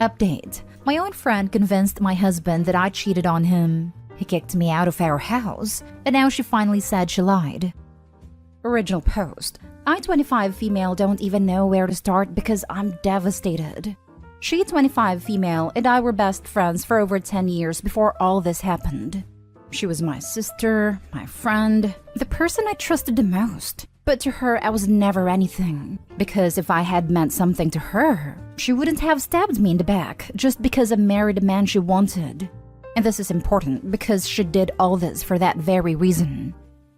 Update. My own friend convinced my husband that I cheated on him. He kicked me out of our house, and now she finally said she lied. Original post. I, 25 female, don't even know where to start because I'm devastated. She, 25 female, and I were best friends for over 10 years before all this happened. She was my sister, my friend, the person I trusted the most. But to her, I was never anything. Because if I had meant something to her, she wouldn't have stabbed me in the back just because I married a man she wanted. And this is important because she did all this for that very reason.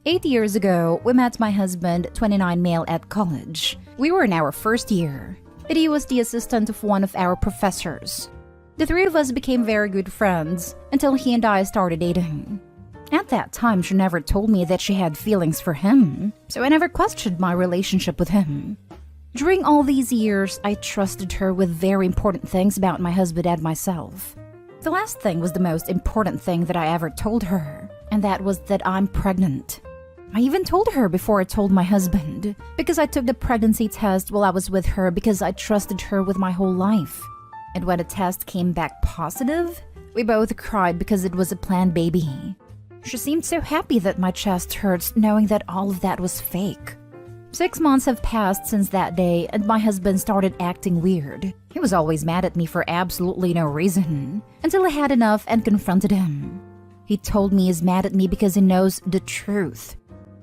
8 years ago, we met my husband, 29 male, at college. We were in our first year, and he was the assistant of one of our professors. The three of us became very good friends until he and I started dating. At that time, she never told me that she had feelings for him, so I never questioned my relationship with him. During all these years, I trusted her with very important things about my husband and myself. The last thing was the most important thing that I ever told her, and that was that I'm pregnant. I even told her before I told my husband, because I took the pregnancy test while I was with her because I trusted her with my whole life. And when the test came back positive, we both cried because it was a planned baby. She seemed so happy that my chest hurts knowing that all of that was fake. 6 months have passed since that day and my husband started acting weird. He was always mad at me for absolutely no reason, until I had enough and confronted him. He told me he's mad at me because he knows the truth.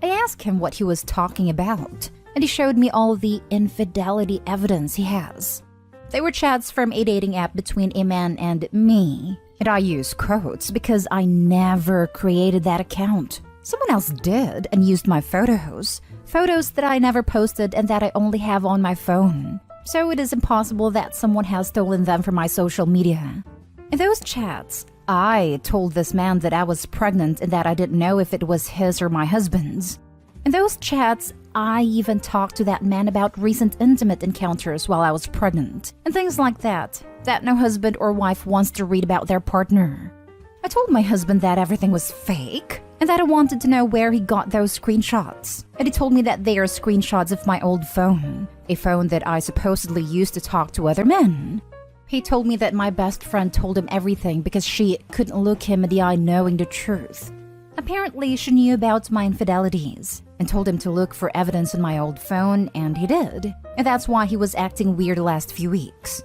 I asked him what he was talking about, and he showed me all the infidelity evidence he has. They were chats from a dating app between a man and me. And I use quotes because I never created that account. Someone else did and used my photos. Photos that I never posted and that I only have on my phone. So it is impossible that someone has stolen them from my social media. In those chats, I told this man that I was pregnant and that I didn't know if it was his or my husband's. In those chats, I even talked to that man about recent intimate encounters while I was pregnant, and things like that no husband or wife wants to read about their partner. I told my husband that everything was fake, and that I wanted to know where he got those screenshots. And he told me that they are screenshots of my old phone, a phone that I supposedly used to talk to other men. He told me that my best friend told him everything because she couldn't look him in the eye knowing the truth. Apparently, she knew about my infidelities and told him to look for evidence on my old phone, and he did. And that's why he was acting weird the last few weeks.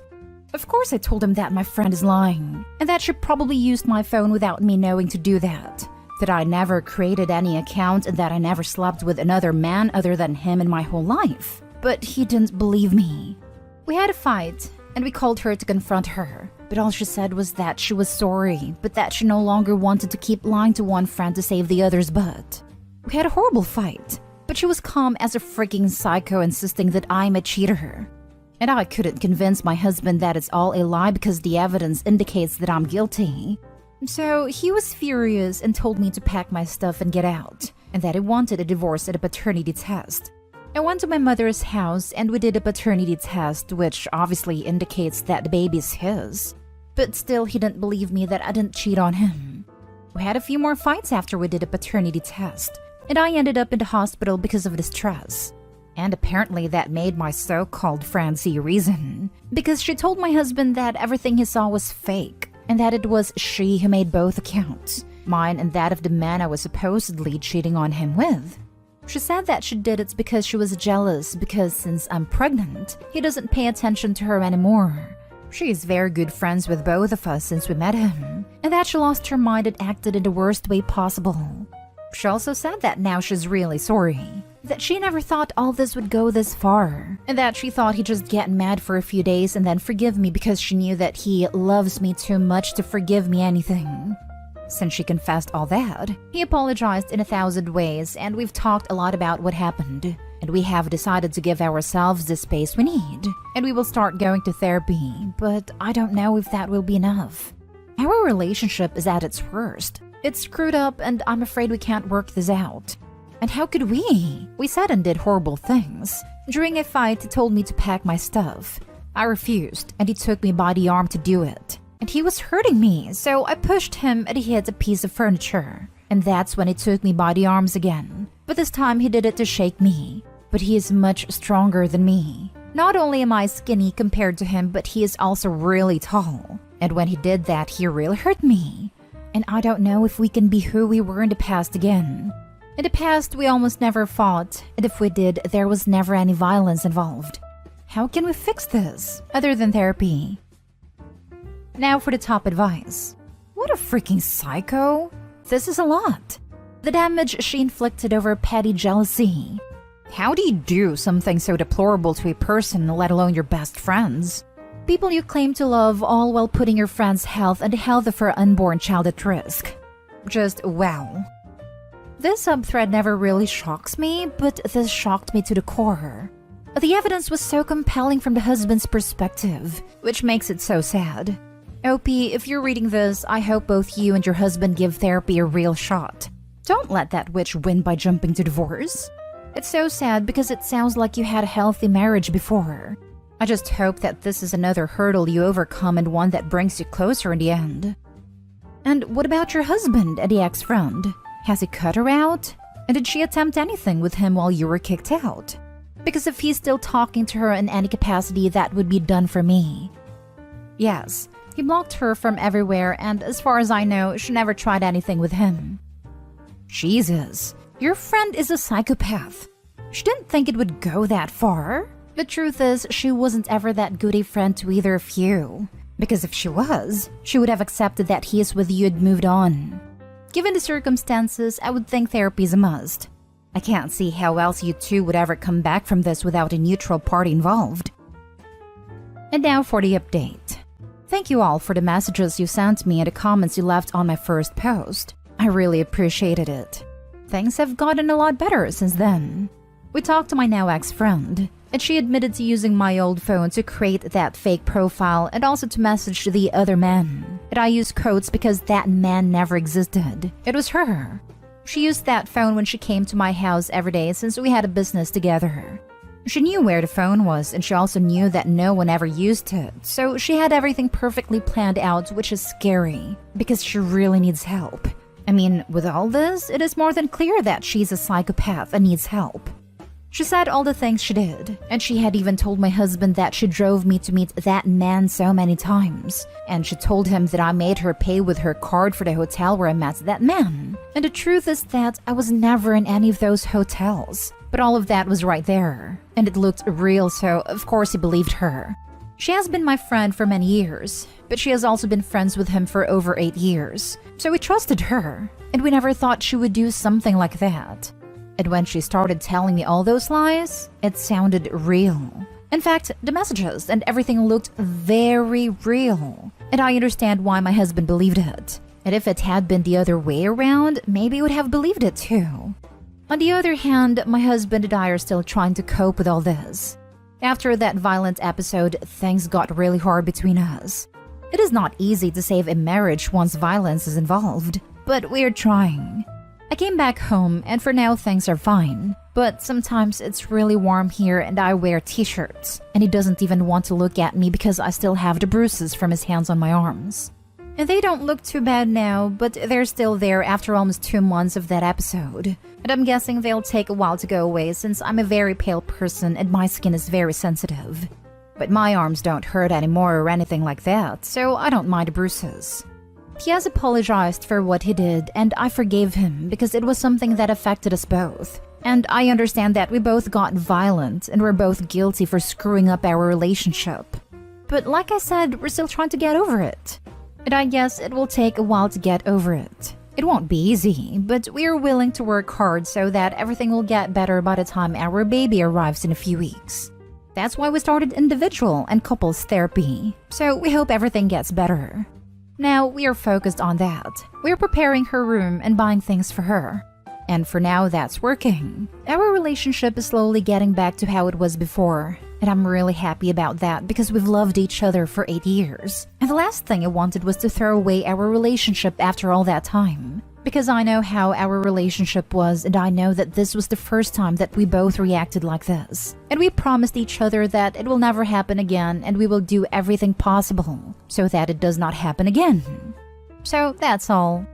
Of course, I told him that my friend is lying, and that she probably used my phone without me knowing to do that. That I never created any account and that I never slept with another man other than him in my whole life. But he didn't believe me. We had a fight, and we called her to confront her. But all she said was that she was sorry, but that she no longer wanted to keep lying to one friend to save the other's butt. We had a horrible fight, but she was calm as a freaking psycho, insisting that I'm a cheater. And I couldn't convince my husband that it's all a lie because the evidence indicates that I'm guilty. So he was furious and told me to pack my stuff and get out, and that he wanted a divorce and a paternity test. I went to my mother's house and we did a paternity test, which obviously indicates that the baby's his. But still, he didn't believe me that I didn't cheat on him. We had a few more fights after we did a paternity test, and I ended up in the hospital because of the stress. And apparently that made my so-called friend see reason, because she told my husband that everything he saw was fake, and that it was she who made both accounts, mine and that of the man I was supposedly cheating on him with. She said that she did it because she was jealous because since I'm pregnant, he doesn't pay attention to her anymore. She is very good friends with both of us since we met him, and that she lost her mind and acted in the worst way possible. She also said that now she's really sorry, that she never thought all this would go this far, and that she thought he'd just get mad for a few days and then forgive me because she knew that he loves me too much to forgive me anything. Since she confessed all that, he apologized in 1,000 ways, and we've talked a lot about what happened. And we have decided to give ourselves the space we need, and we will start going to therapy, but I don't know if that will be enough. Our relationship is at its worst. It's screwed up, and I'm afraid we can't work this out. And how could we? We said and did horrible things. During a fight, he told me to pack my stuff. I refused, and he took me by the arm to do it. And he was hurting me, so I pushed him and he hit a piece of furniture. And that's when he took me by the arms again. But this time he did it to shake me. But he is much stronger than me. Not only am I skinny compared to him, but he is also really tall. And when he did that, he really hurt me. And I don't know if we can be who we were in the past again. In the past, we almost never fought, and if we did, there was never any violence involved. How can we fix this, other than therapy? Now for the top advice. What a freaking psycho! This is a lot. The damage she inflicted over petty jealousy. How do you do something so deplorable to a person, let alone your best friends? People you claim to love, all while putting your friend's health and the health of her unborn child at risk. Just wow. This subthread never really shocks me, but this shocked me to the core. The evidence was so compelling from the husband's perspective, which makes it so sad. OP, if you're reading this, I hope both you and your husband give therapy a real shot. Don't let that witch win by jumping to divorce. It's so sad because it sounds like you had a healthy marriage before. I just hope that this is another hurdle you overcome and one that brings you closer in the end. And what about your husband and the ex-friend? Has he cut her out? And did she attempt anything with him while you were kicked out? Because if he's still talking to her in any capacity, that would be done for me. Yes, he blocked her from everywhere, and as far as I know, she never tried anything with him. Jesus, your friend is a psychopath. She didn't think it would go that far. The truth is, she wasn't ever that good a friend to either of you. Because if she was, she would have accepted that he is with you and moved on. Given the circumstances, I would think therapy is a must. I can't see how else you two would ever come back from this without a neutral party involved. And now for the update. Thank you all for the messages you sent me and the comments you left on my first post. I really appreciated it. Things have gotten a lot better since then. We talked to my now ex-friend, and she admitted to using my old phone to create that fake profile and also to message the other man. And I use quotes because that man never existed. It was her. She used that phone when she came to my house every day since we had a business together. She knew where the phone was, and she also knew that no one ever used it, so she had everything perfectly planned out, which is scary, because she really needs help. I mean, with all this, it is more than clear that she's a psychopath and needs help. She said all the things she did, and she had even told my husband that she drove me to meet that man so many times. And she told him that I made her pay with her card for the hotel where I met that man. And the truth is that I was never in any of those hotels. But all of that was right there, and it looked real, so of course he believed her. She has been my friend for many years, but she has also been friends with him for over 8 years. So we trusted her, and we never thought she would do something like that. And when she started telling me all those lies, it sounded real. In fact, the messages and everything looked very real. And I understand why my husband believed it. And if it had been the other way around, maybe he would have believed it too. On the other hand, my husband and I are still trying to cope with all this. After that violent episode, things got really hard between us. It is not easy to save a marriage once violence is involved, but we're trying. I came back home, and for now things are fine. But sometimes it's really warm here and I wear t-shirts, and he doesn't even want to look at me because I still have the bruises from his hands on my arms. And they don't look too bad now, but they're still there after almost 2 months of that episode. And I'm guessing they'll take a while to go away since I'm a very pale person and my skin is very sensitive. But my arms don't hurt anymore or anything like that, so I don't mind the bruises. He has apologized for what he did, and I forgave him because it was something that affected us both. And I understand that we both got violent and we're both guilty for screwing up our relationship. But like I said, we're still trying to get over it. And I guess it will take a while to get over it. It won't be easy, but we are willing to work hard so that everything will get better by the time our baby arrives in a few weeks. That's why we started individual and couples therapy, so we hope everything gets better. Now we are focused on that. We are preparing her room and buying things for her. And for now, that's working. Our relationship is slowly getting back to how it was before. And I'm really happy about that because we've loved each other for 8 years. And the last thing I wanted was to throw away our relationship after all that time. Because I know how our relationship was, and I know that this was the first time that we both reacted like this. And we promised each other that it will never happen again, and we will do everything possible so that it does not happen again. So that's all.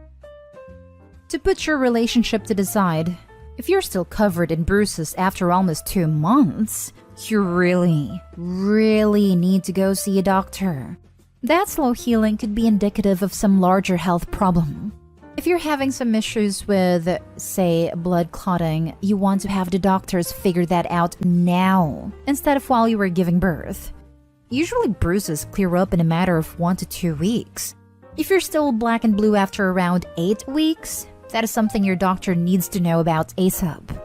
To put your relationship to the side, If you're still covered in bruises after almost 2 months, you really need to go see a doctor. That slow healing could be indicative of some larger health problem. If you're having some issues with, say, blood clotting, you want to have the doctors figure that out now, instead of while you were giving birth. Usually bruises clear up in a matter of 1 to 2 weeks. If you're still black and blue after around 8 weeks, that is something your doctor needs to know about ASAP.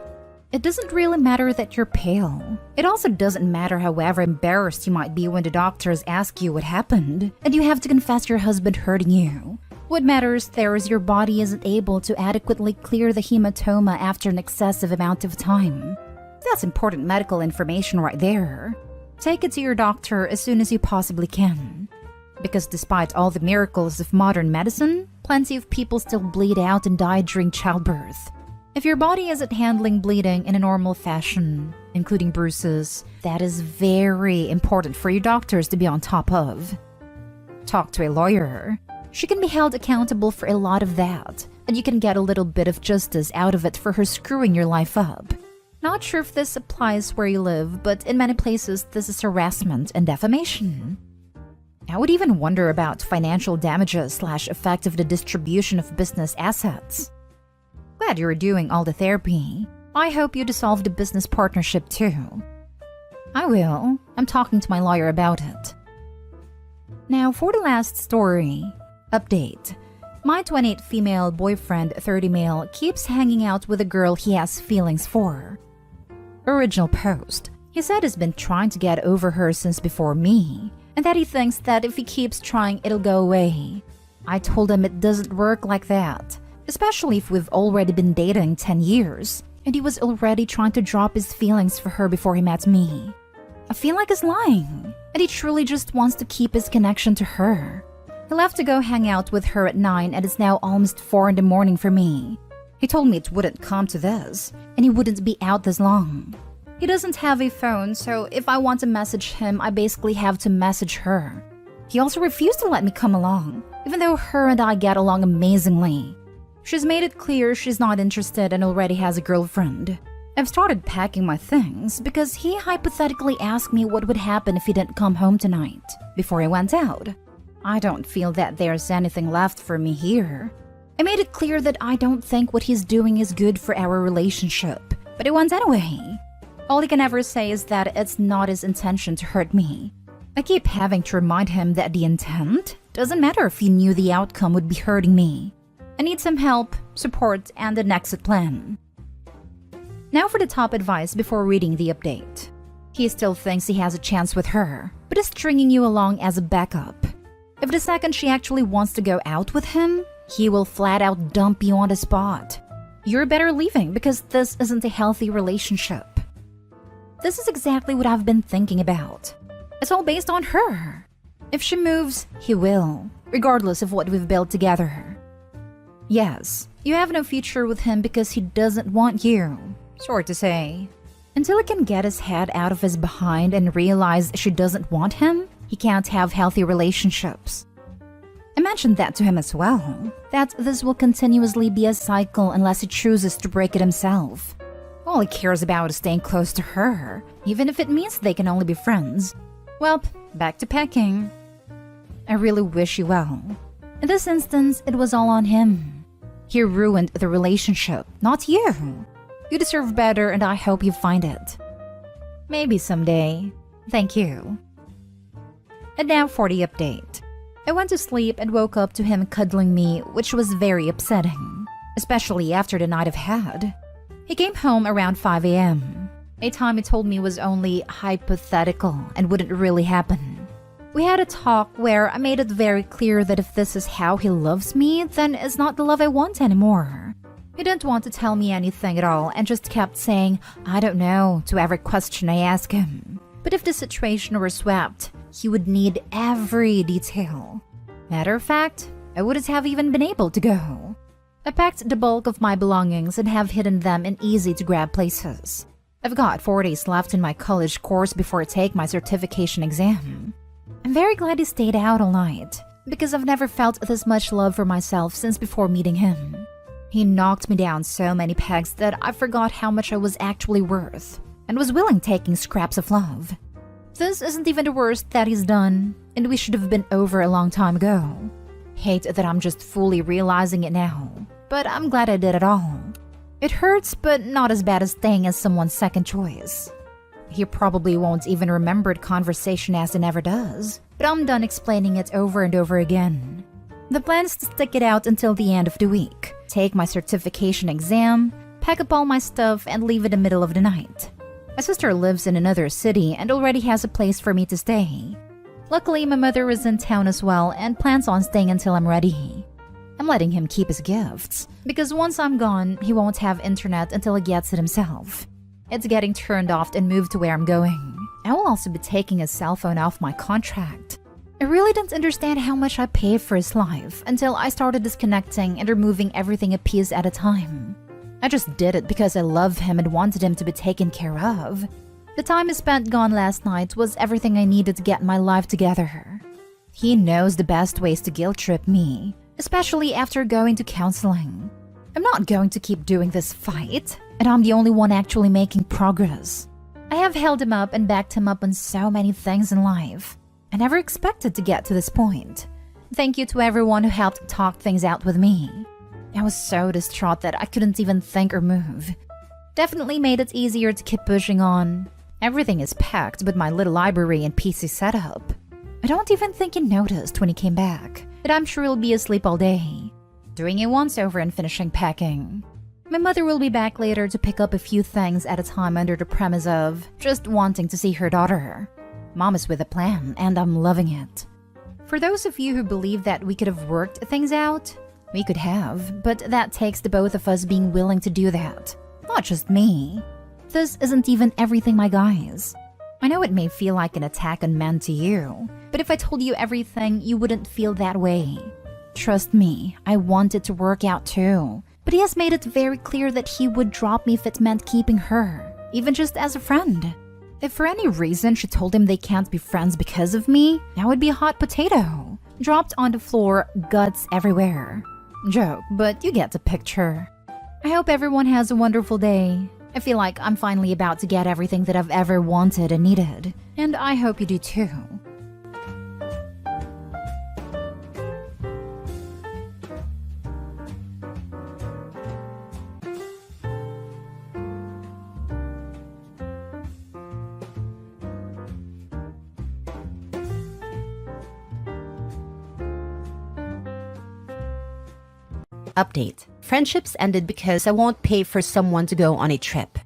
It doesn't really matter that you're pale. It also doesn't matter however embarrassed you might be when the doctors ask you what happened, and you have to confess your husband hurting you. What matters there is your body isn't able to adequately clear the hematoma after an excessive amount of time. That's important medical information right there. Take it to your doctor as soon as you possibly can. Because despite all the miracles of modern medicine, plenty of people still bleed out and die during childbirth. If your body isn't handling bleeding in a normal fashion, including bruises, that is very important for your doctors to be on top of. Talk to a lawyer. She can be held accountable for a lot of that, and you can get a little bit of justice out of it for her screwing your life up. Not sure if this applies where you live, but in many places this is harassment and defamation. I would even wonder about financial damages / effect of the distribution of business assets. Glad you're doing all the therapy. I hope you dissolve the business partnership too. I will. I'm talking to my lawyer about it. Now for the last story. Update. My 28 female boyfriend, 30 male, keeps hanging out with a girl he has feelings for. Original post. He said he's been trying to get over her since before me, and that he thinks that if he keeps trying, it'll go away. I told him it doesn't work like that, especially if we've already been dating 10 years, and he was already trying to drop his feelings for her before he met me. I feel like he's lying, and he truly just wants to keep his connection to her. He left to go hang out with her at 9 and it's now almost 4 in the morning for me. He told me it wouldn't come to this, and he wouldn't be out this long. He doesn't have a phone, so if I want to message him, I basically have to message her. He also refused to let me come along, even though her and I get along amazingly. She's made it clear she's not interested and already has a girlfriend. I've started packing my things because he hypothetically asked me what would happen if he didn't come home tonight, before he went out. I don't feel that there's anything left for me here. I made it clear that I don't think what he's doing is good for our relationship, but he went anyway. All he can ever say is that it's not his intention to hurt me. I keep having to remind him that the intent doesn't matter if he knew the outcome would be hurting me. I need some help, support, and an exit plan. Now for the top advice before reading the update. He still thinks he has a chance with her, but is stringing you along as a backup. If the second she actually wants to go out with him, he will flat out dump you on the spot. You're better leaving because this isn't a healthy relationship. This is exactly what I've been thinking about. It's all based on her. If she moves, he will, regardless of what we've built together. Yes, you have no future with him because he doesn't want you. Sure to say. Until he can get his head out of his behind and realize she doesn't want him, he can't have healthy relationships. I mentioned that to him as well, that this will continuously be a cycle unless he chooses to break it himself. All he cares about is staying close to her, even if it means they can only be friends. Well, back to packing. I really wish you well. In this instance, it was all on him. He ruined the relationship, not you. You deserve better and I hope you find it. Maybe someday. Thank you. And now for the update. I went to sleep and woke up to him cuddling me, which was very upsetting, especially after the night I've had. He came home around 5 a.m., a time he told me was only hypothetical and wouldn't really happen. We had a talk where I made it very clear that if this is how he loves me, then it's not the love I want anymore. He didn't want to tell me anything at all and just kept saying, I don't know, to every question I asked him. But if the situation were swept, he would need every detail. Matter of fact, I wouldn't have even been able to go. I packed the bulk of my belongings and have hidden them in easy-to-grab places. I've got 4 days left in my college course before I take my certification exam. I'm very glad he stayed out all night, because I've never felt this much love for myself since before meeting him. He knocked me down so many pegs that I forgot how much I was actually worth and was willing taking scraps of love. This isn't even the worst that he's done, and we should have been over a long time ago. Hate that I'm just fully realizing it now, but I'm glad I did it all. It hurts, but not as bad as staying as someone's second choice. He probably won't even remember the conversation as he never does, but I'm done explaining it over and over again. The plan is to stick it out until the end of the week, take my certification exam, pack up all my stuff, and leave in the middle of the night. My sister lives in another city and already has a place for me to stay. Luckily, my mother is in town as well and plans on staying until I'm ready. I'm letting him keep his gifts, because once I'm gone, he won't have internet until he gets it himself. It's getting turned off and moved to where I'm going. I will also be taking his cell phone off my contract. I really didn't understand how much I paid for his life until I started disconnecting and removing everything a piece at a time. I just did it because I love him and wanted him to be taken care of. The time I spent gone last night was everything I needed to get my life together. He knows the best ways to guilt trip me, especially after going to counseling. I'm not going to keep doing this fight, and I'm the only one actually making progress. I have held him up and backed him up on so many things in life. I never expected to get to this point. Thank you to everyone who helped talk things out with me. I was so distraught that I couldn't even think or move. Definitely made it easier to keep pushing on. Everything is packed but my little library and PC setup. I don't even think he noticed when he came back, but I'm sure he'll be asleep all day, doing a once-over and finishing packing. My mother will be back later to pick up a few things at a time under the premise of just wanting to see her daughter. Mom is with a plan, and I'm loving it. For those of you who believe that we could have worked things out, we could have, but that takes the both of us being willing to do that, not just me. This isn't even everything, my guys. I know it may feel like an attack on men to you, but if I told you everything, you wouldn't feel that way. Trust me, I want it to work out too, but he has made it very clear that he would drop me if it meant keeping her, even just as a friend. If for any reason she told him they can't be friends because of me, I would be a hot potato, dropped on the floor, guts everywhere. Joke, but you get the picture. I hope everyone has a wonderful day. I feel like I'm finally about to get everything that I've ever wanted and needed, and I hope you do too. Update. Friendships ended because I won't pay for someone to go on a trip.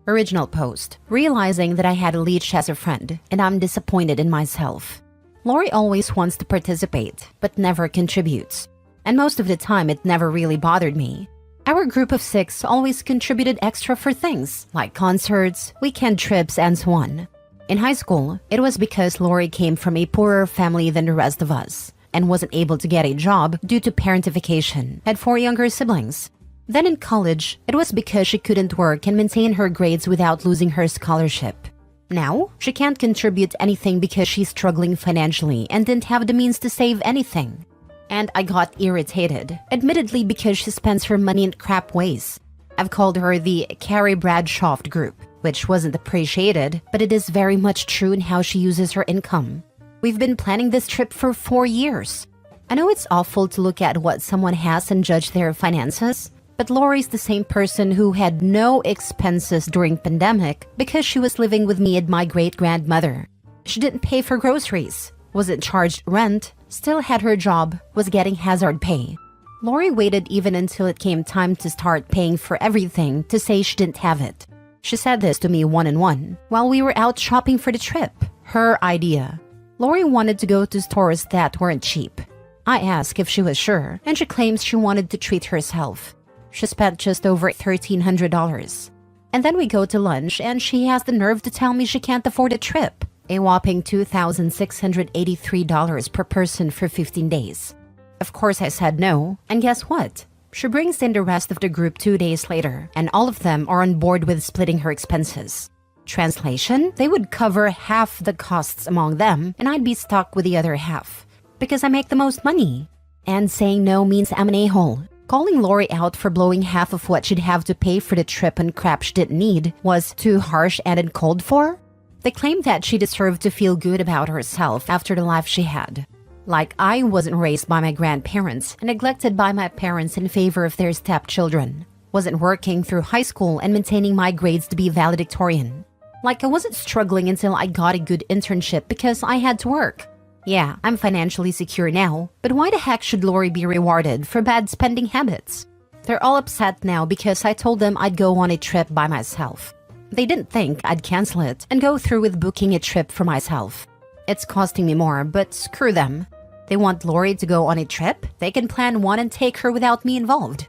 Original post. Realizing that I had a leech as a friend, and I'm disappointed in myself. Lori always wants to participate, but never contributes. And most of the time, it never really bothered me. Our group of 6 always contributed extra for things, like concerts, weekend trips, and so on. In high school, it was because Lori came from a poorer family than the rest of us, and wasn't able to get a job due to parentification, had 4 younger siblings. Then in college, it was because she couldn't work and maintain her grades without losing her scholarship. Now, she can't contribute anything because she's struggling financially and didn't have the means to save anything. And I got irritated, admittedly because she spends her money in crap ways. I've called her the Carrie Bradshaw group, which wasn't appreciated, but it is very much true in how she uses her income. We've been planning this trip for 4 years. I know it's awful to look at what someone has and judge their finances, but Lori's the same person who had no expenses during pandemic because she was living with me and my great-grandmother. She didn't pay for groceries, wasn't charged rent, still had her job, was getting hazard pay. Lori waited even until it came time to start paying for everything to say she didn't have it. She said this to me one-on-one while we were out shopping for the trip. Her idea. Lori wanted to go to stores that weren't cheap. I asked if she was sure, and she claims she wanted to treat herself. She spent just over $1,300. And then we go to lunch, and she has the nerve to tell me she can't afford a trip. A whopping $2,683 per person for 15 days. Of course I said no, and guess what? She brings in the rest of the group 2 days later, and all of them are on board with splitting her expenses. Translation, they would cover half the costs among them, and I'd be stuck with the other half. Because I make the most money. And saying no means I'm an a-hole. Calling Lori out for blowing half of what she'd have to pay for the trip on crap she didn't need was too harsh and uncalled for. They claimed that she deserved to feel good about herself after the life she had. Like I wasn't raised by my grandparents and neglected by my parents in favor of their stepchildren. Wasn't working through high school and maintaining my grades to be valedictorian. Like I wasn't struggling until I got a good internship because I had to work. Yeah, I'm financially secure now, but why the heck should Lori be rewarded for bad spending habits? They're all upset now because I told them I'd go on a trip by myself. They didn't think I'd cancel it and go through with booking a trip for myself. It's costing me more, but screw them. They want Lori to go on a trip? They can plan one and take her without me involved.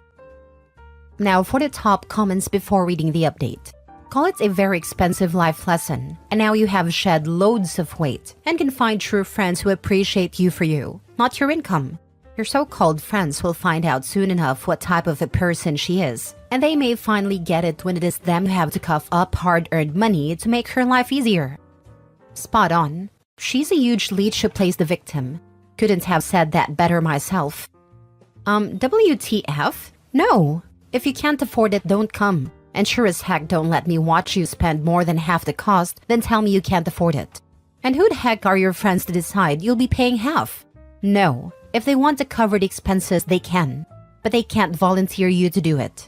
Now for the top comments before reading the update. Call it a very expensive life lesson, and now you have shed loads of weight and can find true friends who appreciate you for you, not your income. Your so-called friends will find out soon enough what type of a person she is, and they may finally get it when it is them who have to cough up hard-earned money to make her life easier. Spot on. She's a huge leech who plays the victim. Couldn't have said that better myself. WTF? No. If you can't afford it, don't come. And sure as heck don't let me watch you spend more than half the cost, then tell me you can't afford it. And who the heck are your friends to decide you'll be paying half? No. If they want to cover the expenses, they can. But they can't volunteer you to do it.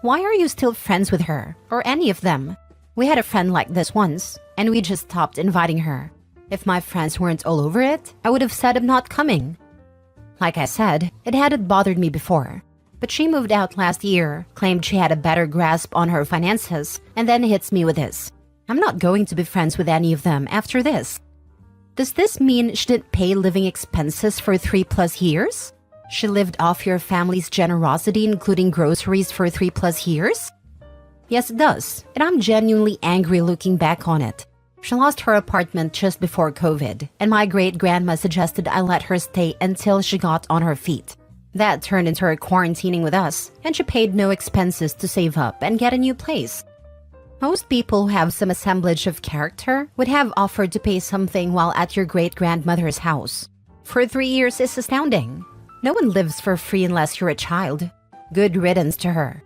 Why are you still friends with her? Or any of them? We had a friend like this once, and we just stopped inviting her. If my friends weren't all over it, I would have said I'm not coming. Like I said, it hadn't bothered me before. But she moved out last year, claimed she had a better grasp on her finances, and then hits me with this. I'm not going to be friends with any of them after this. Does this mean she didn't pay living expenses for 3+ years? She lived off your family's generosity, including groceries, for 3+ years? Yes, it does, and I'm genuinely angry looking back on it. She lost her apartment just before COVID, and my great-grandma suggested I let her stay until she got on her feet. That turned into her quarantining with us, and she paid no expenses to save up and get a new place. Most people who have some assemblage of character would have offered to pay something while at your great-grandmother's house. For 3 years is astounding. No one lives for free unless you're a child. Good riddance to her.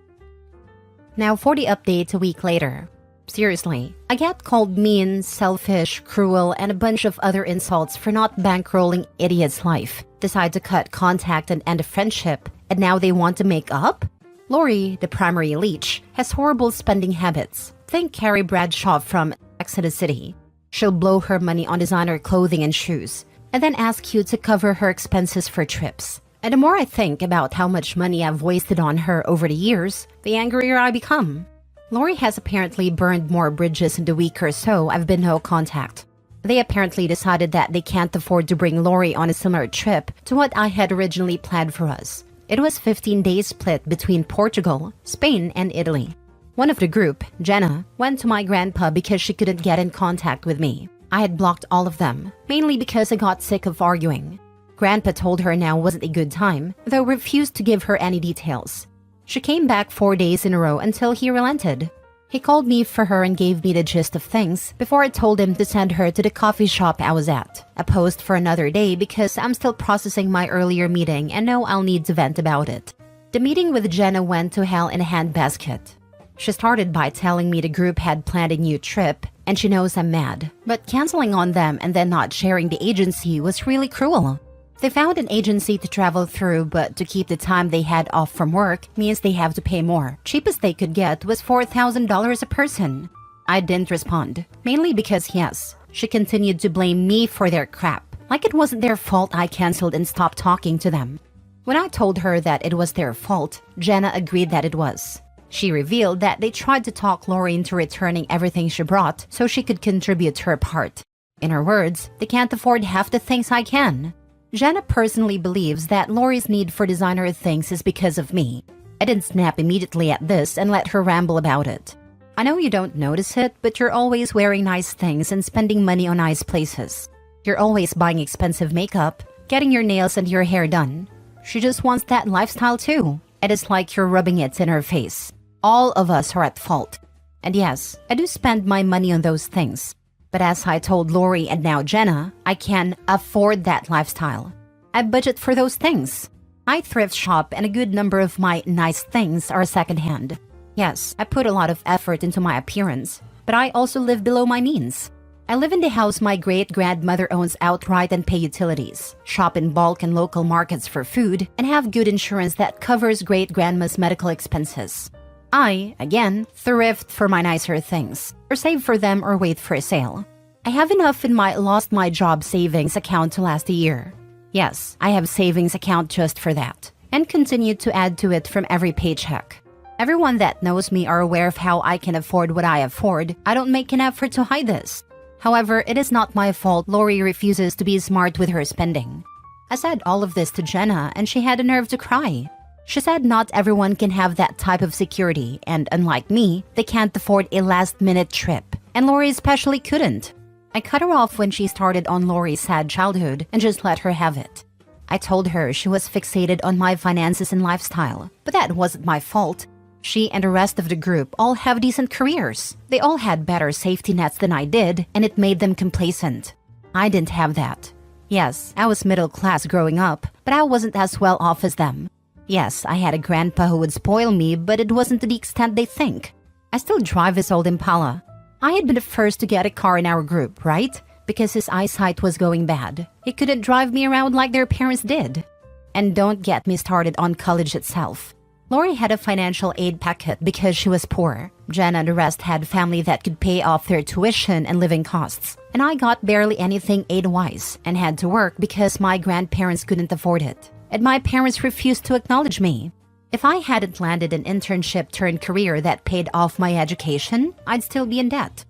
Now for the update a week later. Seriously, I get called mean, selfish, cruel, and a bunch of other insults for not bankrolling idiot's life. Decide to cut contact and end a friendship, and now they want to make up? Lori, the primary leech, has horrible spending habits. Think Carrie Bradshaw from Exodus City. She'll blow her money on designer clothing and shoes, and then ask you to cover her expenses for trips. And the more I think about how much money I've wasted on her over the years, the angrier I become. Lori has apparently burned more bridges in the week or so I've been no contact. They apparently decided that they can't afford to bring Lori on a similar trip to what I had originally planned for us. It was 15 days split between Portugal, Spain, and Italy. One of the group, Jenna, went to my grandpa because she couldn't get in contact with me. I had blocked all of them, mainly because I got sick of arguing. Grandpa told her now wasn't a good time, though refused to give her any details. She came back 4 days in a row until he relented. He called me for her and gave me the gist of things before I told him to send her to the coffee shop I was at. A post for another day because I'm still processing my earlier meeting and know I'll need to vent about it. The meeting with Jenna went to hell in a handbasket. She started by telling me the group had planned a new trip and she knows I'm mad. But canceling on them and then not sharing the agency was really cruel. They found an agency to travel through, but to keep the time they had off from work means they have to pay more. Cheapest they could get was $4,000 a person. I didn't respond, mainly because yes, she continued to blame me for their crap, like it wasn't their fault I canceled and stopped talking to them. When I told her that it was their fault, Jenna agreed that it was. She revealed that they tried to talk Lori into returning everything she brought so she could contribute her part. In her words, they can't afford half the things I can. Jenna personally believes that Lori's need for designer things is because of me. I didn't snap immediately at this and let her ramble about it. I know you don't notice it, but you're always wearing nice things and spending money on nice places. You're always buying expensive makeup, getting your nails and your hair done. She just wants that lifestyle too. It is like you're rubbing it in her face. All of us are at fault. And yes, I do spend my money on those things. But as I told Lori and now Jenna, I can afford that lifestyle. I budget for those things. I thrift shop and a good number of my nice things are secondhand. Yes, I put a lot of effort into my appearance, but I also live below my means. I live in the house my great-grandmother owns outright and pay utilities, shop in bulk and local markets for food, and have good insurance that covers great-grandma's medical expenses. I, again, thrift for my nicer things, or save for them or wait for a sale. I have enough in my lost my job savings account to last a year. Yes, I have savings account just for that, and continue to add to it from every paycheck. Everyone that knows me are aware of how I can afford what I afford. I don't make an effort to hide this. However, it is not my fault Lori refuses to be smart with her spending. I said all of this to Jenna and she had a nerve to cry. She said not everyone can have that type of security and unlike me, they can't afford a last-minute trip. And Lori especially couldn't. I cut her off when she started on Lori's sad childhood and just let her have it. I told her she was fixated on my finances and lifestyle, but that wasn't my fault. She and the rest of the group all have decent careers. They all had better safety nets than I did, and it made them complacent. I didn't have that. Yes, I was middle class growing up, but I wasn't as well off as them. Yes, I had a grandpa who would spoil me, but it wasn't to the extent they think. I still drive his old Impala. I had been the first to get a car in our group, right? Because his eyesight was going bad. He couldn't drive me around like their parents did. And don't get me started on college itself. Lori had a financial aid packet because she was poor. Jenna and the rest had family that could pay off their tuition and living costs. And I got barely anything aid-wise and had to work because my grandparents couldn't afford it. And my parents refused to acknowledge me. If I hadn't landed an internship turned career that paid off my education, I'd still be in debt.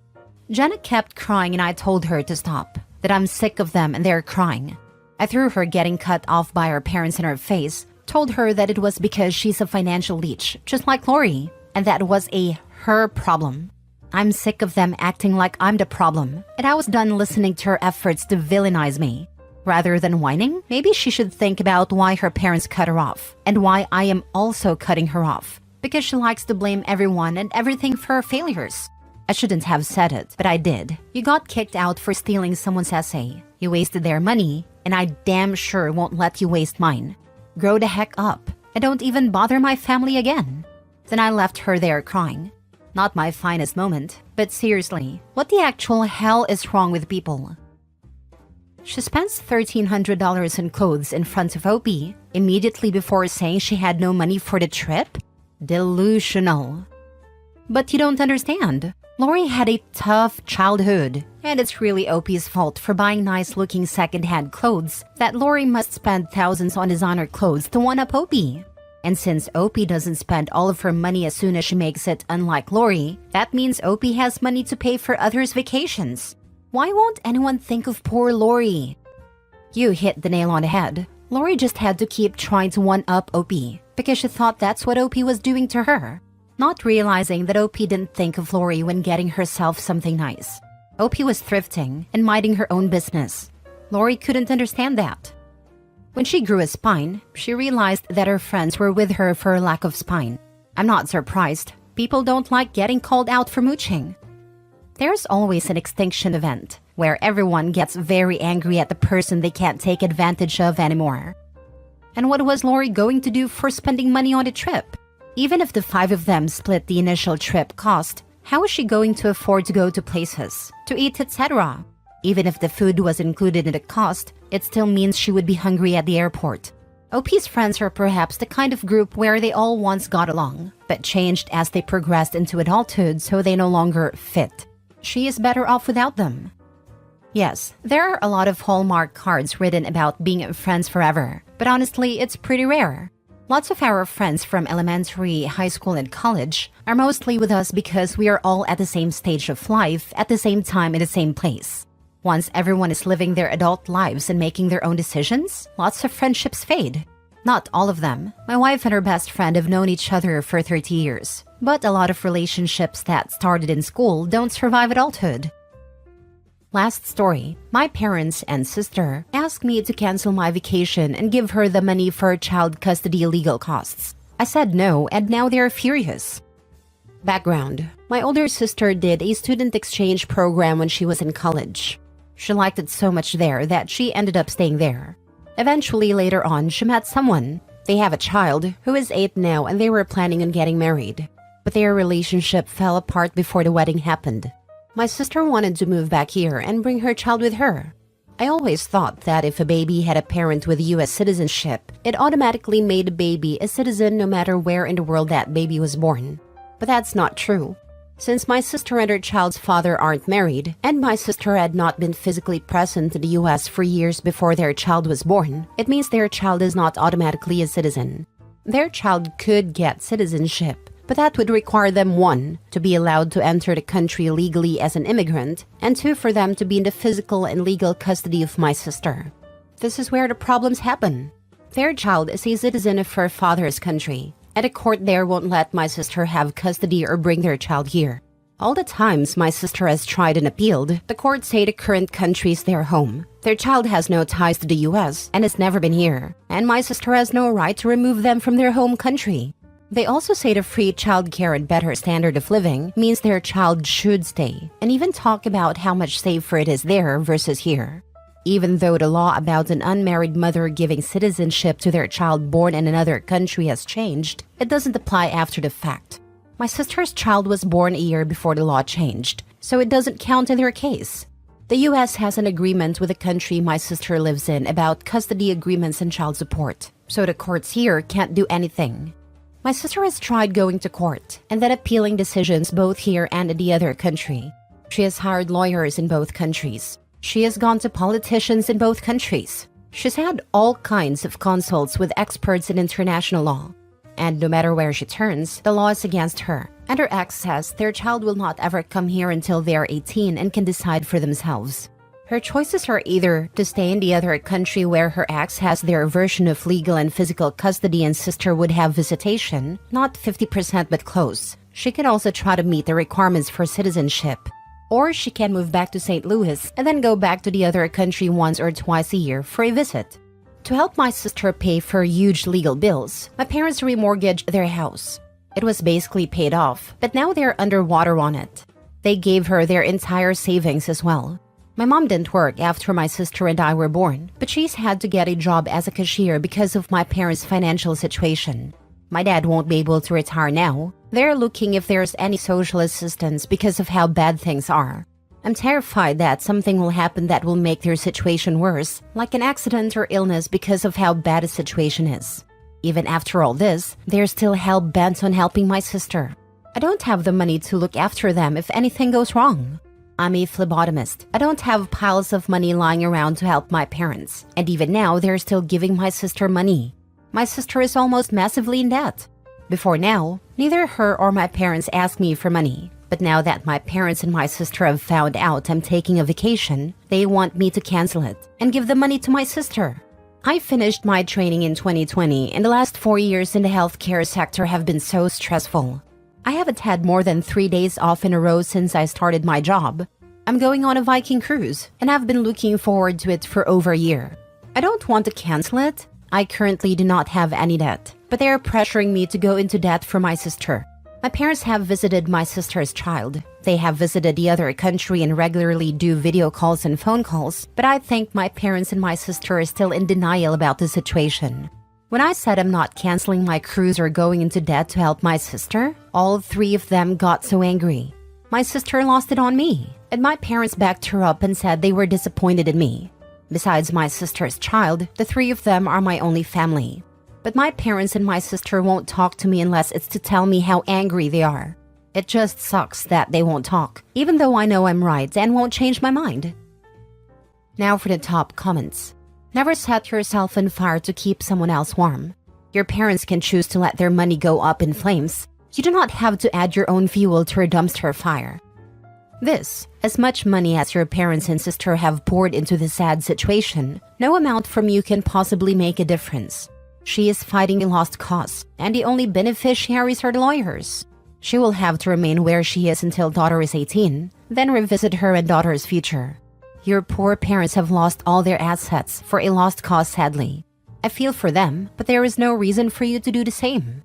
Jenna kept crying and I told her to stop, that I'm sick of them and they're crying. I threw her getting cut off by her parents in her face, told her that it was because she's a financial leech, just like Lori, and that was her problem. I'm sick of them acting like I'm the problem, and I was done listening to her efforts to villainize me. Rather than whining, maybe she should think about why her parents cut her off, and why I am also cutting her off, because she likes to blame everyone and everything for her failures. I shouldn't have said it, but I did. You got kicked out for stealing someone's essay. You wasted their money, and I damn sure won't let you waste mine. Grow the heck up, and don't even bother my family again. Then I left her there crying. Not my finest moment, but seriously, what the actual hell is wrong with people? She spends $1,300 in clothes in front of Opie immediately before saying she had no money for the trip? Delusional. But you don't understand. Lori had a tough childhood, and it's really Opie's fault for buying nice-looking second-hand clothes that Lori must spend thousands on designer clothes to one-up Opie. And since Opie doesn't spend all of her money as soon as she makes it, unlike Lori, that means Opie has money to pay for others' vacations. Why won't anyone think of poor Lori? You hit the nail on the head. Lori just had to keep trying to one-up Opie because she thought that's what Opie was doing to her. Not realizing that Opie didn't think of Lori when getting herself something nice. Opie was thrifting and minding her own business. Lori couldn't understand that. When she grew a spine, she realized that her friends were with her for a lack of spine. I'm not surprised. People don't like getting called out for mooching. There's always an extinction event where everyone gets very angry at the person they can't take advantage of anymore. And what was Lori going to do for spending money on a trip? Even if the 5 of them split the initial trip cost, how is she going to afford to go to places, to eat, etc.? Even if the food was included in the cost, it still means she would be hungry at the airport. OP's friends are perhaps the kind of group where they all once got along, but changed as they progressed into adulthood so they no longer fit. She is better off without them. Yes, there are a lot of Hallmark cards written about being friends forever, but honestly, it's pretty rare. Lots of our friends from elementary, high school, and college are mostly with us because we are all at the same stage of life at the same time in the same place. Once everyone is living their adult lives and making their own decisions, lots of friendships fade. Not all of them. My wife and her best friend have known each other for 30 years, but a lot of relationships that started in school don't survive adulthood. Last story, my parents and sister asked me to cancel my vacation and give her the money for child custody legal costs. I said no, and now they're furious. Background, my older sister did a student exchange program when she was in college. She liked it so much there that she ended up staying there. Eventually, later on, she met someone. They have a child who is 8 now and they were planning on getting married. But their relationship fell apart before the wedding happened. My sister wanted to move back here and bring her child with her. I always thought that if a baby had a parent with U.S. citizenship, it automatically made the baby a citizen no matter where in the world that baby was born. But that's not true. Since my sister and her child's father aren't married, and my sister had not been physically present in the U.S. for years before their child was born, it means their child is not automatically a citizen. Their child could get citizenship, but that would require them 1, to be allowed to enter the country legally as an immigrant, and 2, for them to be in the physical and legal custody of my sister. This is where the problems happen. Their child is a citizen of her father's country, and a court there won't let my sister have custody or bring their child here. All the times my sister has tried and appealed, the courts say the current country is their home. Their child has no ties to the U.S. and has never been here, and my sister has no right to remove them from their home country. They also say the free childcare and better standard of living means their child should stay, and even talk about how much safer it is there versus here. Even though the law about an unmarried mother giving citizenship to their child born in another country has changed, it doesn't apply after the fact. My sister's child was born a year before the law changed, so it doesn't count in their case. The U.S. has an agreement with the country my sister lives in about custody agreements and child support, so the courts here can't do anything. My sister has tried going to court and then appealing decisions both here and in the other country. She has hired lawyers in both countries. She has gone to politicians in both countries. She's had all kinds of consults with experts in international law. And no matter where she turns, the law is against her. And her ex says their child will not ever come here until they are 18 and can decide for themselves. Her choices are either to stay in the other country where her ex has their version of legal and physical custody and sister would have visitation, not 50% but close. She can also try to meet the requirements for citizenship. Or she can move back to St. Louis and then go back to the other country once or twice a year for a visit. To help my sister pay for huge legal bills, my parents remortgaged their house. It was basically paid off, but now they're underwater on it. They gave her their entire savings as well. My mom didn't work after my sister and I were born, but she's had to get a job as a cashier because of my parents' financial situation. My dad won't be able to retire now. They're looking if there's any social assistance because of how bad things are. I'm terrified that something will happen that will make their situation worse, like an accident or illness because of how bad the situation is. Even after all this, they're still hell-bent on helping my sister. I don't have the money to look after them if anything goes wrong. I'm a phlebotomist. I don't have piles of money lying around to help my parents. And even now, they're still giving my sister money. My sister is almost massively in debt. Before now, neither her or my parents asked me for money. But now that my parents and my sister have found out I'm taking a vacation, they want me to cancel it and give the money to my sister. I finished my training in 2020, and the last 4 years in the healthcare sector have been so stressful. I haven't had more than 3 days off in a row since I started my job. I'm going on a Viking cruise, and I've been looking forward to it for over a year. I don't want to cancel it. I currently do not have any debt, but they are pressuring me to go into debt for my sister. My parents have visited my sister's child. They have visited the other country and regularly do video calls and phone calls, but I think my parents and my sister are still in denial about the situation. When I said I'm not canceling my cruise or going into debt to help my sister, all 3 of them got so angry. My sister lost it on me, and my parents backed her up and said they were disappointed in me. Besides my sister's child, the 3 of them are my only family. But my parents and my sister won't talk to me unless it's to tell me how angry they are. It just sucks that they won't talk, even though I know I'm right and won't change my mind. Now for the top comments. Never set yourself on fire to keep someone else warm. Your parents can choose to let their money go up in flames. You do not have to add your own fuel to a dumpster fire. This, as much money as your parents and sister have poured into the sad situation, no amount from you can possibly make a difference. She is fighting a lost cause, and the only beneficiaries are the lawyers. She will have to remain where she is until daughter is 18, then revisit her and daughter's future. Your poor parents have lost all their assets for a lost cause, sadly. I feel for them, but there is no reason for you to do the same.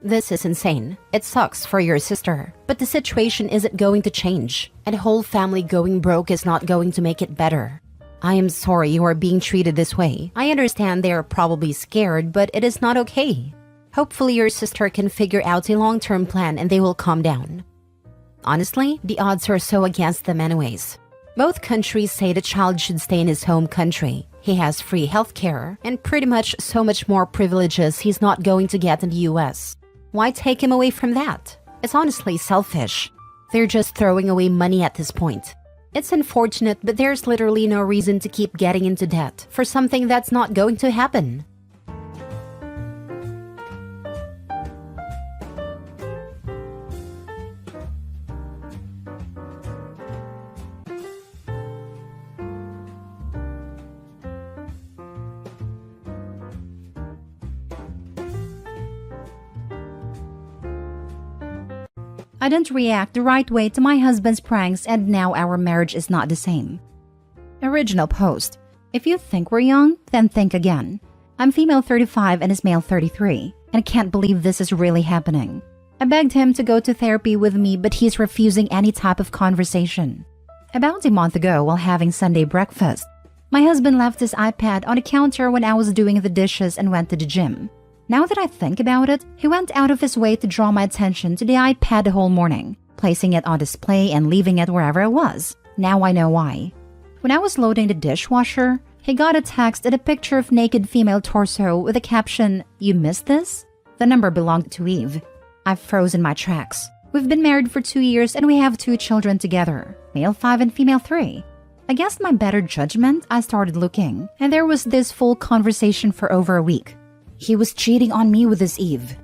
This is insane. It sucks for your sister, but the situation isn't going to change, and the whole family going broke is not going to make it better. I am sorry you are being treated this way. I understand they are probably scared, but it is not okay. Hopefully your sister can figure out a long-term plan and they will calm down. Honestly, the odds are so against them anyways. Both countries say the child should stay in his home country. He has free healthcare and pretty much so much more privileges he's not going to get in the US. Why take him away from that? It's honestly selfish. They're just throwing away money at this point. It's unfortunate, but there's literally no reason to keep getting into debt for something that's not going to happen. I didn't react the right way to my husband's pranks and now our marriage is not the same. Original post. If you think we're young, then think again. I'm female 35 and is male 33, and I can't believe this is really happening. I begged him to go to therapy with me, but he's refusing any type of conversation. About a month ago, while having Sunday breakfast, my husband left his iPad on the counter when I was doing the dishes and went to the gym. Now that I think about it, he went out of his way to draw my attention to the iPad the whole morning, placing it on display and leaving it wherever I was. Now I know why. When I was loading the dishwasher, he got a text and a picture of naked female torso with a caption, "You missed this?" The number belonged to Eve. I froze in my tracks. We've been married for 2 years and we have 2 children together, male 5 and female 3. Against my better judgment, I started looking, and there was this full conversation for over a week. He was cheating on me with his Eve.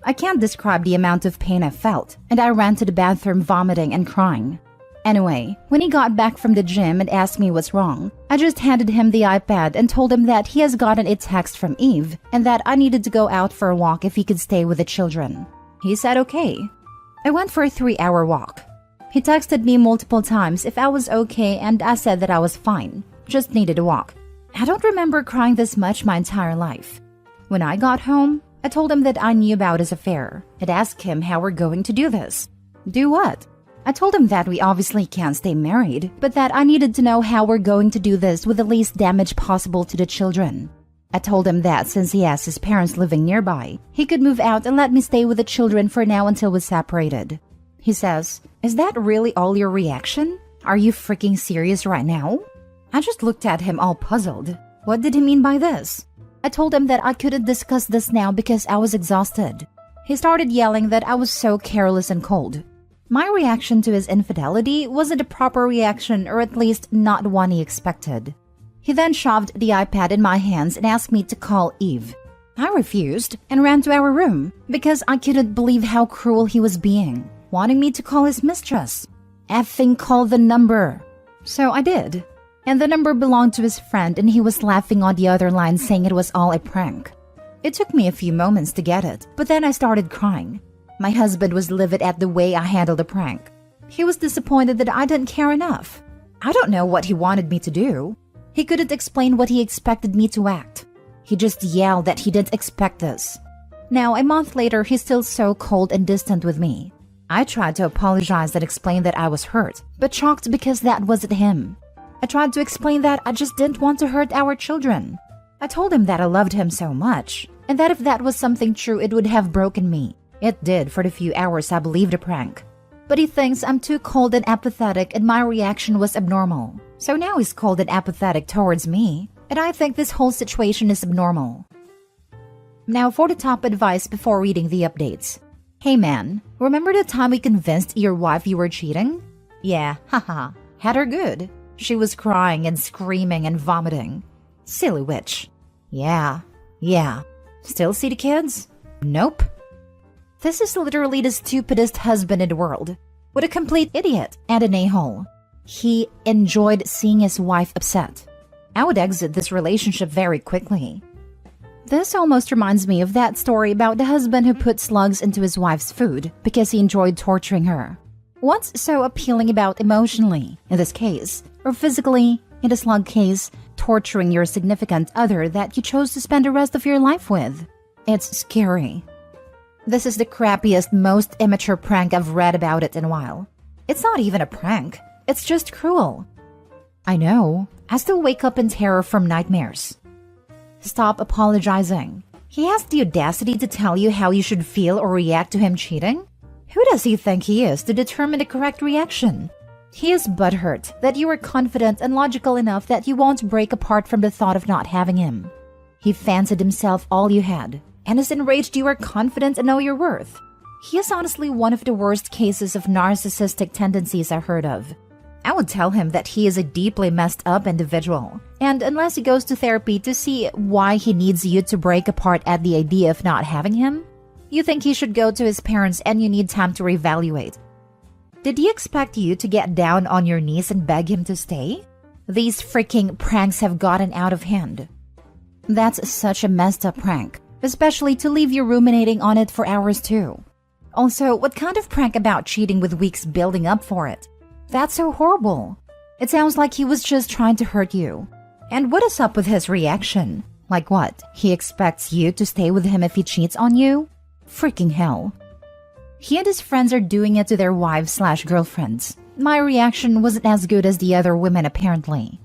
I can't describe the amount of pain I felt, and I ran to the bathroom vomiting and crying. Anyway, when he got back from the gym and asked me what's wrong, I just handed him the iPad and told him that he has gotten a text from Eve and that I needed to go out for a walk if he could stay with the children. He said okay. I went for a 3-hour walk. He texted me multiple times if I was okay and I said that I was fine, just needed a walk. I don't remember crying this much my entire life. When I got home, I told him that I knew about his affair and asked him how we're going to do this. Do what? I told him that we obviously can't stay married, but that I needed to know how we're going to do this with the least damage possible to the children. I told him that since he has his parents living nearby, he could move out and let me stay with the children for now until we're separated. He says, "Is that really all your reaction? Are you freaking serious right now?" I just looked at him all puzzled. What did he mean by this? I told him that I couldn't discuss this now because I was exhausted. He started yelling that I was so careless and cold. My reaction to his infidelity wasn't a proper reaction, or at least not one he expected. He then shoved the iPad in my hands and asked me to call Eve. I refused and ran to our room because I couldn't believe how cruel he was being, wanting me to call his mistress. Effing call the number. So I did. And the number belonged to his friend and he was laughing on the other line saying it was all a prank. It took me a few moments to get it, but then I started crying. My husband was livid at the way I handled the prank. He was disappointed that I didn't care enough. I don't know what he wanted me to do. He couldn't explain what he expected me to act. He just yelled that he didn't expect this. Now, a month later, he's still so cold and distant with me. I tried to apologize and explain that I was hurt, but shocked because that wasn't him. I tried to explain that I just didn't want to hurt our children. I told him that I loved him so much, and that if that was something true, it would have broken me. It did for the few hours I believed the prank. But he thinks I'm too cold and apathetic and my reaction was abnormal. So now he's cold and apathetic towards me, and I think this whole situation is abnormal. Now for the top advice before reading the updates. Hey man, remember the time we convinced your wife you were cheating? Yeah, haha, had her good. She was crying and screaming and vomiting. Silly witch. Yeah. Still see the kids? Nope. This is literally the stupidest husband in the world. What a complete idiot and an a-hole. He enjoyed seeing his wife upset. I would exit this relationship very quickly. This almost reminds me of that story about the husband who put slugs into his wife's food because he enjoyed torturing her. What's so appealing about emotionally, in this case, or physically, in the slug case, torturing your significant other that you chose to spend the rest of your life with? It's scary. This is the crappiest, most immature prank I've read about it in a while. It's not even a prank. It's just cruel. I know. I still wake up in terror from nightmares. Stop apologizing. He has the audacity to tell you how you should feel or react to him cheating? Who does he think he is to determine the correct reaction? He is butthurt that you are confident and logical enough that you won't break apart from the thought of not having him. He fancied himself all you had, and is enraged you are confident and know your worth. He is honestly one of the worst cases of narcissistic tendencies I heard of. I would tell him that he is a deeply messed up individual, and unless he goes to therapy to see why he needs you to break apart at the idea of not having him, you think he should go to his parents and you need time to reevaluate. Did he expect you to get down on your knees and beg him to stay? These freaking pranks have gotten out of hand. That's such a messed up prank, especially to leave you ruminating on it for hours too. Also, what kind of prank about cheating with weeks building up for it? That's so horrible. It sounds like he was just trying to hurt you. And what is up with his reaction? Like what? He expects you to stay with him if he cheats on you? Freaking hell. He and his friends are doing it to their wives/girlfriends. My reaction wasn't as good as the other women apparently.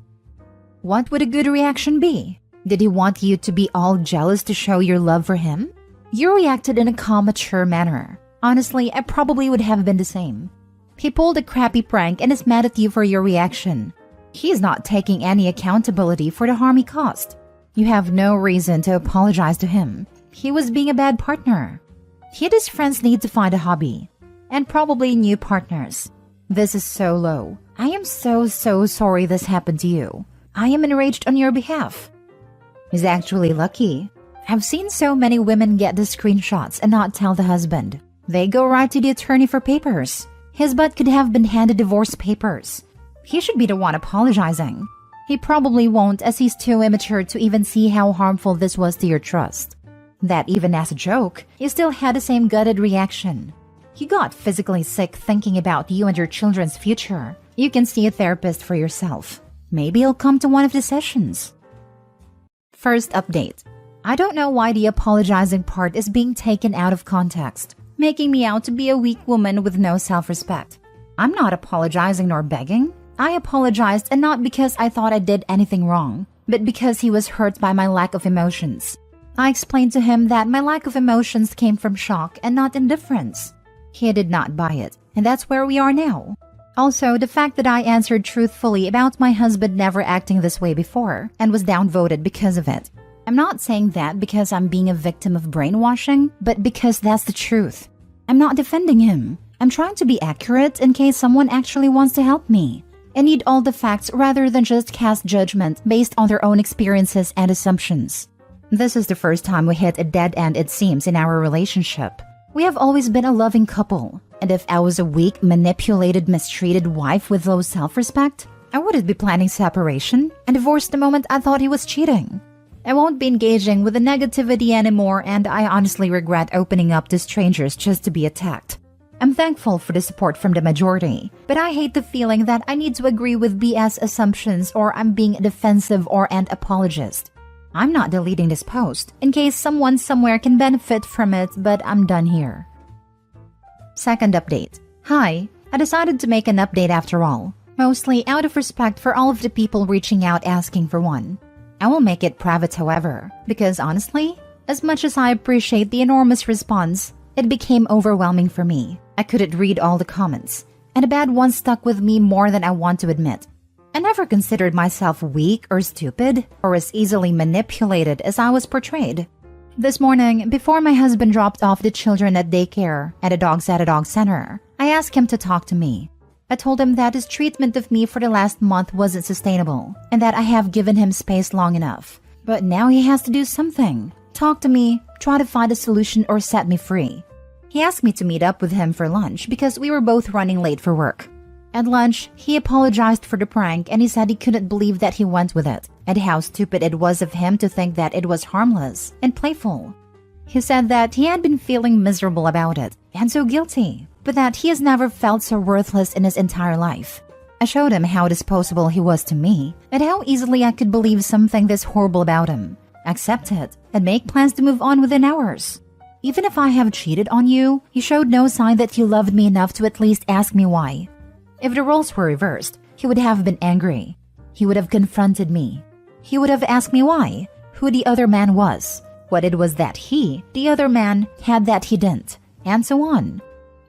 What would a good reaction be? Did he want you to be all jealous to show your love for him? You reacted in a calm, mature manner. Honestly, I probably would have been the same. He pulled a crappy prank and is mad at you for your reaction. He is not taking any accountability for the harm he caused. You have no reason to apologize to him. He was being a bad partner. He and his friends need to find a hobby. And probably new partners. This is so low. I am so sorry this happened to you. I am enraged on your behalf. He's actually lucky. I've seen so many women get the screenshots and not tell the husband. They go right to the attorney for papers. His butt could have been handed divorce papers. He should be the one apologizing. He probably won't, as he's too immature to even see how harmful this was to your trust. That even as a joke, you still had the same gutted reaction. You got physically sick thinking about you and your children's future. You can see a therapist for yourself. Maybe he'll come to one of the sessions. First update. I don't know why the apologizing part is being taken out of context, making me out to be a weak woman with no self-respect. I'm not apologizing nor begging. I apologized, and not because I thought I did anything wrong, but because he was hurt by my lack of emotions. I explained to him that my lack of emotions came from shock and not indifference. He did not buy it, and that's where we are now. Also, the fact that I answered truthfully about my husband never acting this way before and was downvoted because of it. I'm not saying that because I'm being a victim of brainwashing, but because that's the truth. I'm not defending him. I'm trying to be accurate in case someone actually wants to help me. I need all the facts rather than just cast judgment based on their own experiences and assumptions. This is the first time we hit a dead end, it seems, in our relationship. We have always been a loving couple, and if I was a weak, manipulated, mistreated wife with low self-respect, I wouldn't be planning separation and divorce the moment I thought he was cheating. I won't be engaging with the negativity anymore, and I honestly regret opening up to strangers just to be attacked. I'm thankful for the support from the majority, but I hate the feeling that I need to agree with BS assumptions or I'm being defensive or an apologist. I'm not deleting this post in case someone somewhere can benefit from it, but I'm done here. Second update. Hi, I decided to make an update after all, mostly out of respect for all of the people reaching out asking for one. I will make it private, however, because honestly, as much as I appreciate the enormous response, it became overwhelming for me. I couldn't read all the comments, and a bad one stuck with me more than I want to admit. I never considered myself weak or stupid or as easily manipulated as I was portrayed. This morning, before my husband dropped off the children at daycare and the dogs at a dog center, I asked him to talk to me. I told him that his treatment of me for the last month wasn't sustainable and that I have given him space long enough. But now he has to do something. Talk to me, try to find a solution, or set me free. He asked me to meet up with him for lunch because we were both running late for work. At lunch, he apologized for the prank and he said he couldn't believe that he went with it and how stupid it was of him to think that it was harmless and playful. He said that he had been feeling miserable about it and so guilty, but that he has never felt so worthless in his entire life. I showed him how disposable he was to me and how easily I could believe something this horrible about him, accept it, and make plans to move on within hours. Even if I have cheated on you, you showed no sign that you loved me enough to at least ask me why. If the roles were reversed, he would have been angry. He would have confronted me. He would have asked me why, who the other man was, what it was that he, the other man, had that he didn't, and so on.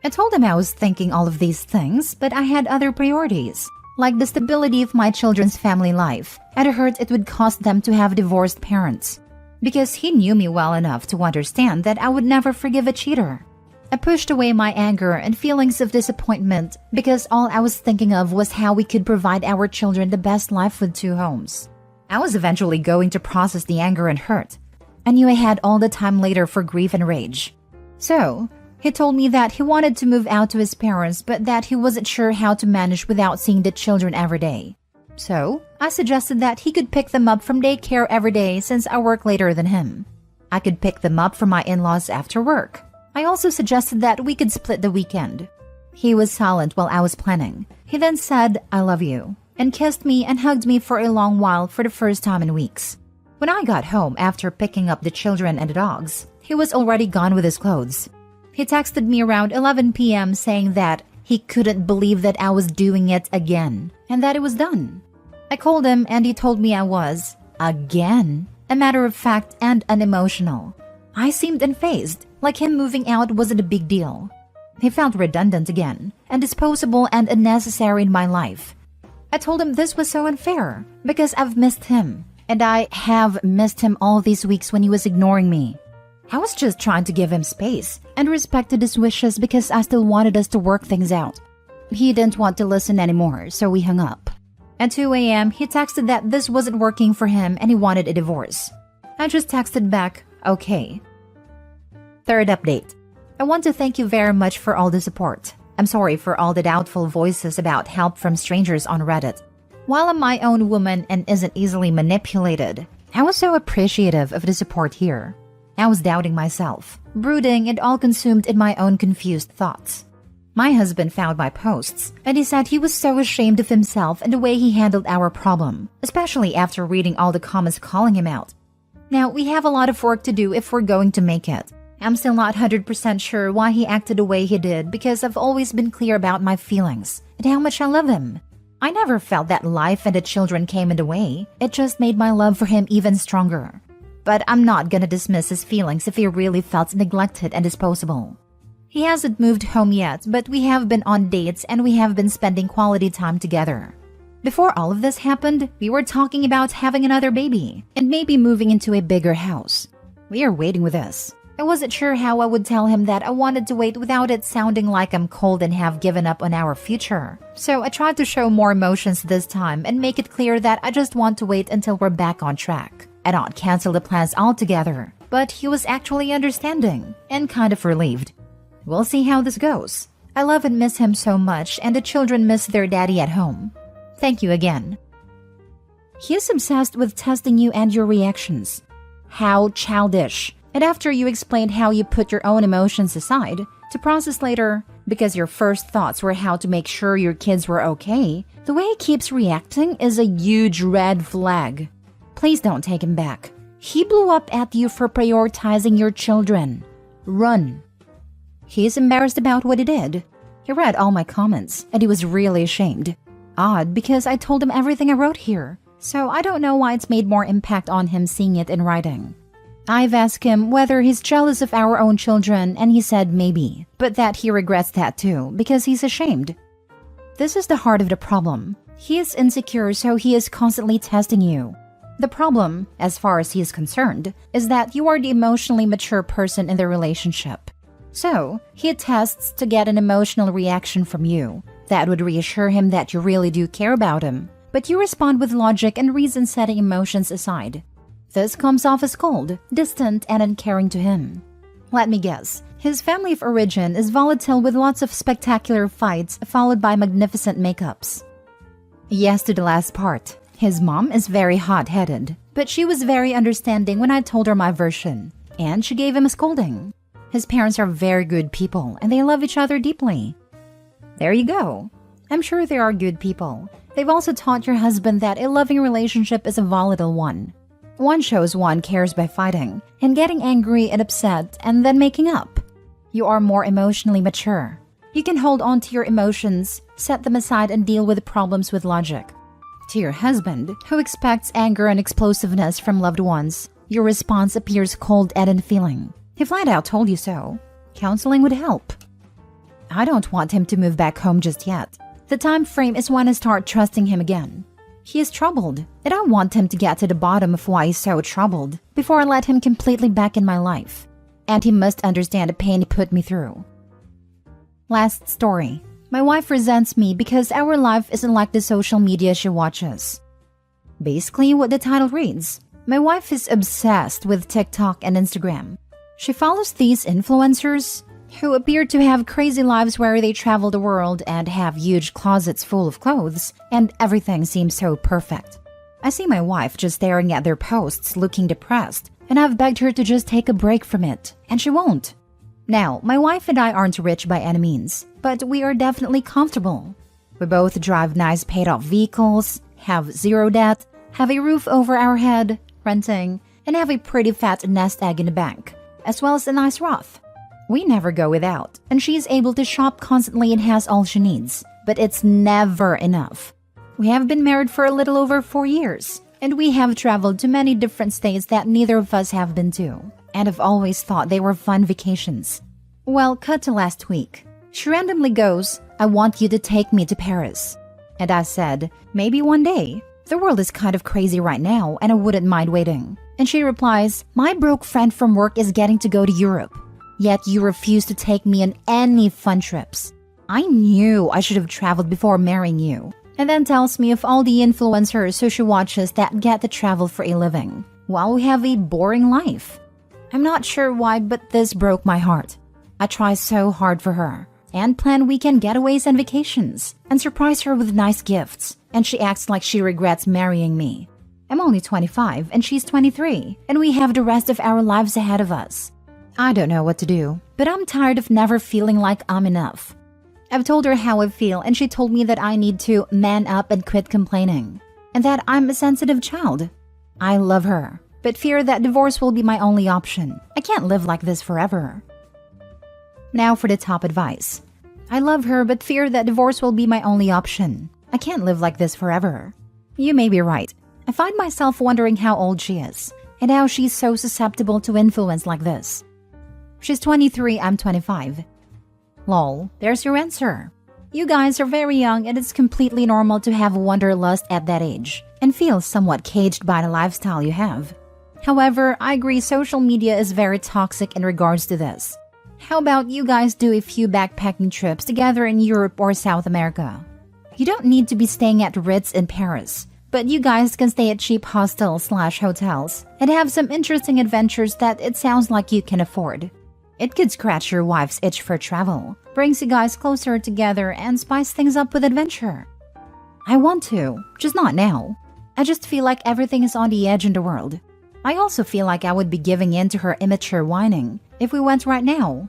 I told him I was thinking all of these things, but I had other priorities, like the stability of my children's family life, and I heard it would cost them to have divorced parents. Because he knew me well enough to understand that I would never forgive a cheater. I pushed away my anger and feelings of disappointment because all I was thinking of was how we could provide our children the best life with 2 homes. I was eventually going to process the anger and hurt. I knew I had all the time later for grief and rage. So, he told me that he wanted to move out to his parents, but that he wasn't sure how to manage without seeing the children every day. So, I suggested that he could pick them up from daycare every day since I work later than him. I could pick them up from my in-laws after work. I also suggested that we could split the weekend. He was silent while I was planning. He then said, "I love you," and kissed me and hugged me for a long while for the first time in weeks. When I got home after picking up the children and the dogs, he was already gone with his clothes. He texted me around 11 p.m. saying that he couldn't believe that I was doing it again and that it was done. I called him and he told me I was, again, a matter of fact and unemotional. I seemed unfazed, like him moving out wasn't a big deal. He felt redundant again and disposable and unnecessary in my life. I told him this was so unfair because I've missed him, and I have missed him all these weeks when he was ignoring me. I was just trying to give him space and respected his wishes because I still wanted us to work things out. He didn't want to listen anymore, so we hung up. At 2 a.m., he texted that this wasn't working for him and he wanted a divorce. I just texted back, okay. Third update. I want to thank you very much for all the support. I'm sorry for all the doubtful voices about help from strangers on Reddit. While I'm my own woman and isn't easily manipulated, I was so appreciative of the support here. I was doubting myself, brooding and all consumed in my own confused thoughts. My husband found my posts, and he said he was so ashamed of himself and the way he handled our problem, especially after reading all the comments calling him out. Now, we have a lot of work to do if we're going to make it. I'm still not 100% sure why he acted the way he did because I've always been clear about my feelings and how much I love him. I never felt that life and the children came in the way. It just made my love for him even stronger. But I'm not gonna dismiss his feelings if he really felt neglected and disposable. He hasn't moved home yet, but we have been on dates and we have been spending quality time together. Before all of this happened, we were talking about having another baby and maybe moving into a bigger house. We are waiting with this. I wasn't sure how I would tell him that I wanted to wait without it sounding like I'm cold and have given up on our future. So I tried to show more emotions this time and make it clear that I just want to wait until we're back on track. I don't cancel the plans altogether, but he was actually understanding and kind of relieved. We'll see how this goes. I love and miss him so much, and the children miss their daddy at home. Thank you again. He is obsessed with testing you and your reactions. How childish. And after you explained how you put your own emotions aside to process later, because your first thoughts were how to make sure your kids were okay, the way he keeps reacting is a huge red flag. Please don't take him back. He blew up at you for prioritizing your children. Run. He's embarrassed about what he did. He read all my comments, and he was really ashamed. Odd, because I told him everything I wrote here, so I don't know why it's made more impact on him seeing it in writing. I've asked him whether he's jealous of our own children, and he said maybe, but that he regrets that too, because he's ashamed. This is the heart of the problem. He is insecure, so he is constantly testing you. The problem, as far as he is concerned, is that you are the emotionally mature person in the relationship. So, he tests to get an emotional reaction from you that would reassure him that you really do care about him, but you respond with logic and reason, setting emotions aside. This comes off as cold, distant, and uncaring to him. Let me guess, his family of origin is volatile with lots of spectacular fights followed by magnificent makeups. Yes to the last part. His mom is very hot-headed, but she was very understanding when I told her my version, and she gave him a scolding. His parents are very good people, and they love each other deeply. There you go. I'm sure they are good people. They've also taught your husband that a loving relationship is a volatile one. One shows one cares by fighting, and getting angry and upset, and then making up. You are more emotionally mature. You can hold on to your emotions, set them aside, and deal with problems with logic. To your husband, who expects anger and explosiveness from loved ones, your response appears cold and unfeeling. He flat out told you so. Counseling would help. I don't want him to move back home just yet. The time frame is when I start trusting him again. He is troubled, and I want him to get to the bottom of why he's so troubled before I let him completely back in my life. And he must understand the pain he put me through. Last story. My wife resents me because our life isn't like the social media she watches. Basically what the title reads. My wife is obsessed with TikTok and Instagram. She follows these influencers who appear to have crazy lives where they travel the world and have huge closets full of clothes, and everything seems so perfect. I see my wife just staring at their posts looking depressed, and I've begged her to just take a break from it, and she won't. Now, my wife and I aren't rich by any means, but we are definitely comfortable. We both drive nice paid-off vehicles, have zero debt, have a roof over our head, renting, and have a pretty fat nest egg in the bank, as well as a nice Roth. We never go without, and she's able to shop constantly and has all she needs, but it's never enough. We have been married for a little over 4 years, and we have traveled to many different states that neither of us have been to, and have always thought they were fun vacations. Well, cut to last week. She randomly goes, I want you to take me to Paris. And I said, maybe one day. The world is kind of crazy right now, and I wouldn't mind waiting. And she replies, my broke friend from work is getting to go to Europe. Yet you refuse to take me on any fun trips. I knew I should have traveled before marrying you. And then tells me of all the influencers who she watches that get to travel for a living, while we have a boring life. I'm not sure why, but this broke my heart. I try so hard for her, and plan weekend getaways and vacations, and surprise her with nice gifts, and she acts like she regrets marrying me. I'm only 25 and she's 23, and we have the rest of our lives ahead of us. I don't know what to do, but I'm tired of never feeling like I'm enough. I've told her how I feel, and she told me that I need to man up and quit complaining, and that I'm a sensitive child. I love her, but fear that divorce will be my only option. I can't live like this forever. Now for the top advice. I love her, but fear that divorce will be my only option. I can't live like this forever. You may be right. I find myself wondering how old she is, and how she's so susceptible to influence like this. She's 23, I'm 25. Lol, there's your answer. You guys are very young, and it's completely normal to have wanderlust at that age, and feel somewhat caged by the lifestyle you have. However, I agree social media is very toxic in regards to this. How about you guys do a few backpacking trips together in Europe or South America? You don't need to be staying at Ritz in Paris, but you guys can stay at cheap hostels/hotels and have some interesting adventures that it sounds like you can afford. It could scratch your wife's itch for travel, brings you guys closer together, and spice things up with adventure. I want to, just not now. I just feel like everything is on the edge in the world. I also feel like I would be giving in to her immature whining if we went right now.